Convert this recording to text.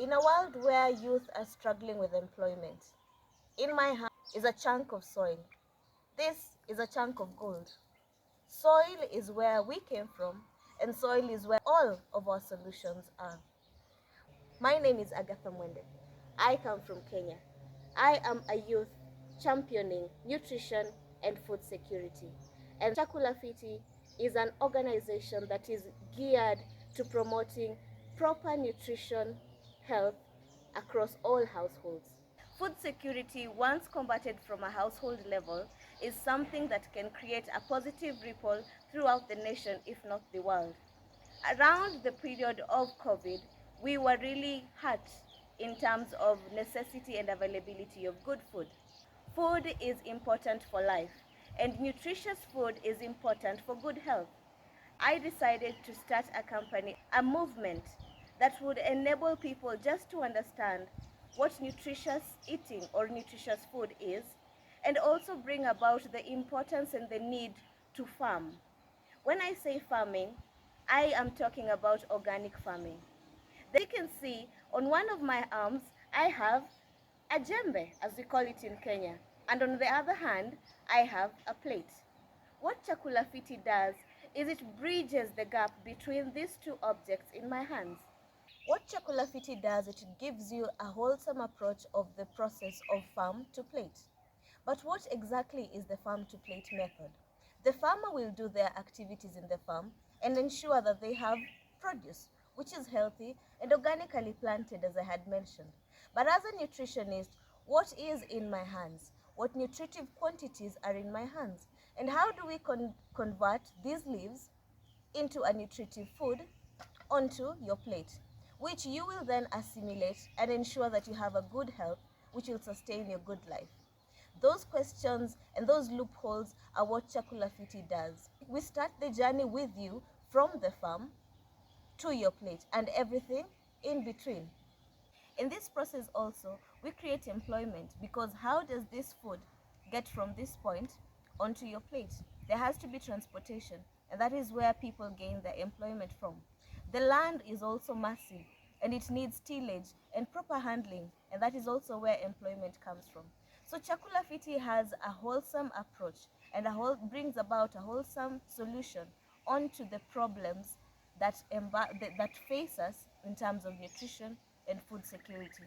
In a world where youth are struggling with employment, in my hand is a chunk of soil. This is a chunk of gold. Soil is where we came from, and soil is where all of our solutions are. My name is Agatha Mwende. I come from Kenya. I am a youth championing nutrition and food security. And Chakula Fiti is an organization that is geared to promoting proper nutrition, health across all households. Food security, once combated from a household level, is something that can create a positive ripple throughout the nation, if not the world. Around the period of COVID, we were really hurt in terms of necessity and availability of good food. Food is important for life, and nutritious food is important for good health. I decided to start a company, a movement that would enable people just to understand what nutritious eating or nutritious food is, and also bring about the importance and the need to farm. When I say farming, I am talking about organic farming. As you can see, on one of my arms, I have a jembe, as we call it in Kenya, and on the other hand, I have a plate. What Chakula Fiti does is it bridges the gap between these two objects in my hands. What Chakula Fiti does, it gives you a wholesome approach of the process of farm to plate. But what exactly is the farm to plate method? The farmer will do their activities in the farm and ensure that they have produce, which is healthy and organically planted, as I had mentioned. But as a nutritionist, what is in my hands? What nutritive quantities are in my hands? And how do we convert these leaves into a nutritive food onto your plate, which you will then assimilate and ensure that you have a good health, which will sustain your good life? Those questions and those loopholes are what Chakula Fiti does. We start the journey with you from the farm to your plate and everything in between. In this process also, we create employment, because how does this food get from this point onto your plate? There has to be transportation, and that is where people gain their employment from. The land is also massive, and it needs tillage and proper handling, and that is also where employment comes from. So Chakula Fiti has a wholesome approach and brings about a wholesome solution onto the problems that face us in terms of nutrition and food security.